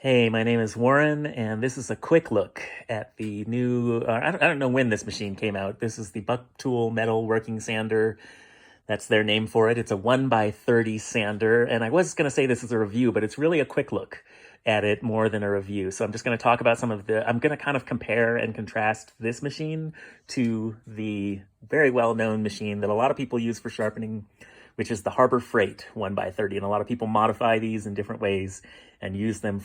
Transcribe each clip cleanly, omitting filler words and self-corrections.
Hey, my name is Warren, and this is a quick look at the new, I don't know when this machine came out. This is the Bucktool Metal Working Sander. That's their name for it. It's a 1x30 sander, and I was going to say this is a review, but it's really a quick look at it more than a review. So I'm just going to talk about I'm going to kind of compare and contrast this machine to the very well-known machine that a lot of people use for sharpening, which is the Harbor Freight 1x30. And a lot of people modify these in different ways and use them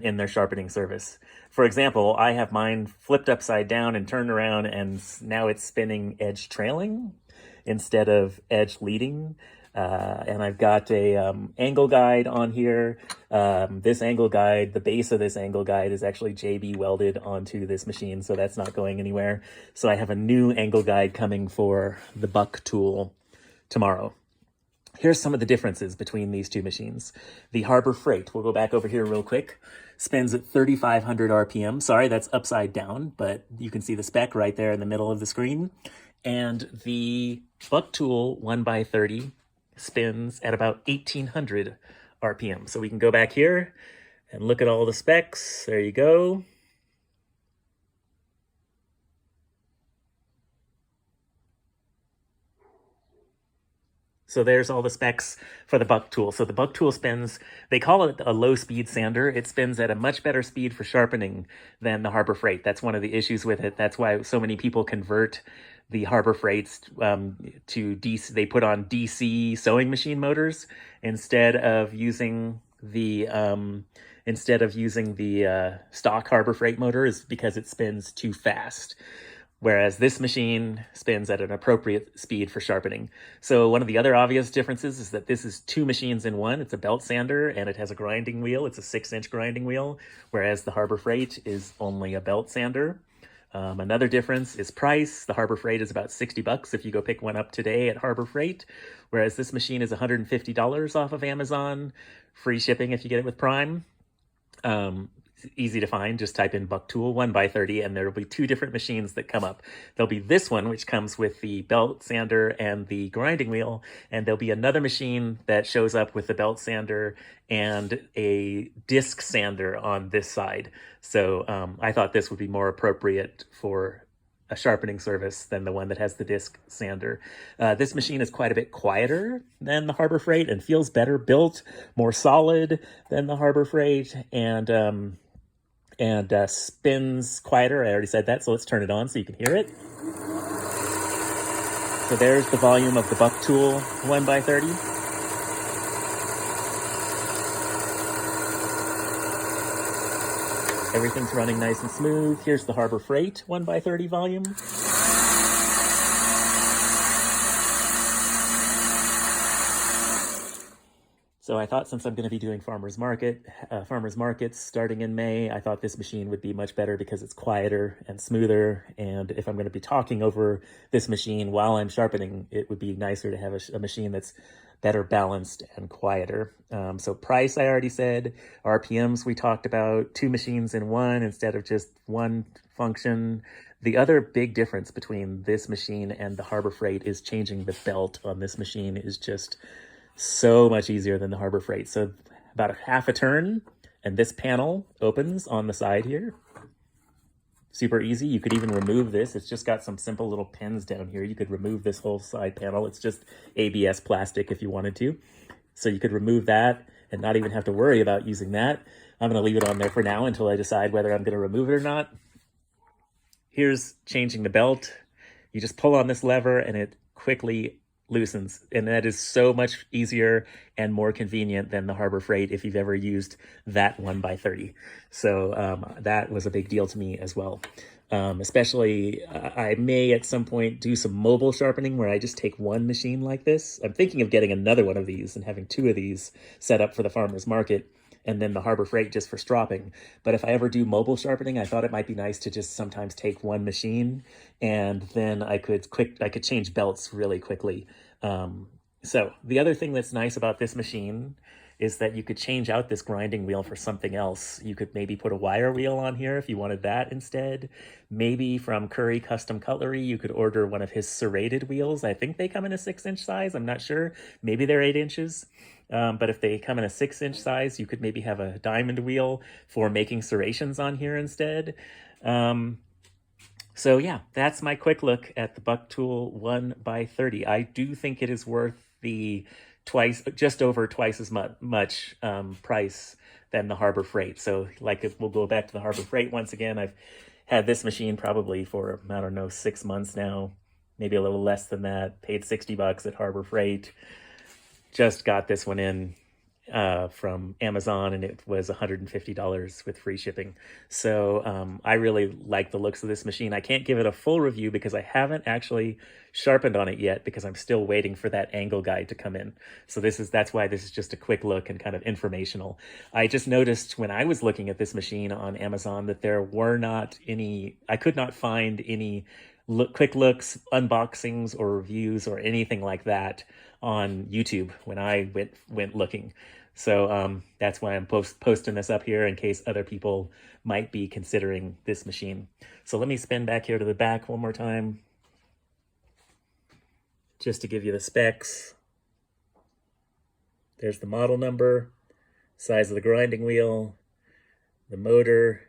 in their sharpening service. For example, I have mine flipped upside down and turned around, and now it's spinning edge trailing instead of edge leading. And I've got a angle guide on here. This angle guide, the base of this angle guide is actually JB welded onto this machine, so that's not going anywhere. So I have a new angle guide coming for the Bucktool tomorrow. Here's some of the differences between these two machines. The Harbor Freight, we'll go back over here real quick, spins at 3,500 RPM. Sorry, that's upside down, but you can see the spec right there in the middle of the screen. And the Bucktool 1x30 spins at about 1,800 RPM. So we can go back here and look at all the specs. There you go. So there's all the specs for the Bucktool. So the Bucktool spins, they call it a low-speed sander. It spins at a much better speed for sharpening than the Harbor Freight. That's one of the issues with it. That's why so many people convert the Harbor Freights to DC. They put on DC sewing machine motors instead of using the stock Harbor Freight motor, is because it spins too fast. Whereas this machine spins at an appropriate speed for sharpening. So one of the other obvious differences is that this is two machines in one. It's a belt sander and it has a grinding wheel. It's a 6-inch grinding wheel, whereas the Harbor Freight is only a belt sander. Another difference is price. The Harbor Freight is about $60 if you go pick one up today at Harbor Freight, whereas this machine is $150 off of Amazon, free shipping if you get it with Prime. It's easy to find. Just type in Bucktool 1x30 and there will be two different machines that come up. There'll be this one, which comes with the belt sander and the grinding wheel, and there'll be another machine that shows up with the belt sander and a disc sander on this side. So I thought this would be more appropriate for a sharpening service than the one that has the disc sander. This machine is quite a bit quieter than the Harbor Freight and feels better built, more solid than the Harbor Freight, and spins quieter. I already said that, so let's turn it on so you can hear it. So there's the volume of the Bucktool 1x30. Everything's running nice and smooth. Here's the Harbor Freight 1x30 volume. So I thought, since I'm going to be doing farmers markets starting in May, I thought this machine would be much better because it's quieter and smoother. And if I'm going to be talking over this machine while I'm sharpening, it would be nicer to have a machine that's better balanced and quieter. So price, I already said. RPMs, we talked about. Two machines in one instead of just one function. The other big difference between this machine and the Harbor Freight is changing the belt on this machine is just so much easier than the Harbor Freight. So about a half a turn, and this panel opens on the side here. Super easy. You could even remove this. It's just got some simple little pins down here. You could remove this whole side panel. It's just ABS plastic if you wanted to. So you could remove that and not even have to worry about using that. I'm going to leave it on there for now until I decide whether I'm going to remove it or not. Here's changing the belt. You just pull on this lever and it quickly loosens, and that is so much easier and more convenient than the Harbor Freight if you've ever used that 1x30. So that was a big deal to me as well. Especially I may at some point do some mobile sharpening where I just take one machine like this. I'm thinking of getting another one of these and having two of these set up for the farmer's market, and then the Harbor Freight just for stropping. But if I ever do mobile sharpening, I thought it might be nice to just sometimes take one machine, and then I could change belts really quickly. So the other thing that's nice about this machine is that you could change out this grinding wheel for something else. You could maybe put a wire wheel on here if you wanted that instead. Maybe from Curry Custom Cutlery, you could order one of his serrated wheels. I think they come in a 6-inch size. I'm not sure. Maybe they're 8 inches. But if they come in a 6-inch size, you could maybe have a diamond wheel for making serrations on here instead. So yeah, that's my quick look at the Bucktool 1x30. I do think it is worth the just over twice as much price than the Harbor Freight. So like, we'll go back to the Harbor Freight once again. I've had this machine probably for, I don't know, 6 months now, maybe a little less than that. Paid $60 at Harbor Freight. Just got this one in from Amazon, and it was $150 with free shipping. So I really like the looks of this machine. I can't give it a full review because I haven't actually sharpened on it yet, because I'm still waiting for that angle guide to come in. So that's why this is just a quick look and kind of informational. I just noticed when I was looking at this machine on Amazon that there were not any, I could not find any quick looks, unboxings, or reviews or anything like that on YouTube when I went looking. So that's why I'm posting this up here in case other people might be considering this machine. So let me spin back here to the back one more time, just to give you the specs. There's the model number, size of the grinding wheel, the motor,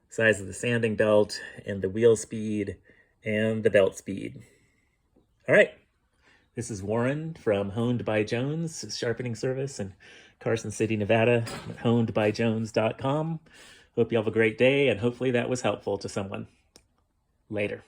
size of the sanding belt, and the wheel speed and the belt speed. All right. This is Warren from Honed by Jones Sharpening Service in Carson City, Nevada, at honedbyjones.com. Hope you have a great day, and hopefully that was helpful to someone. Later.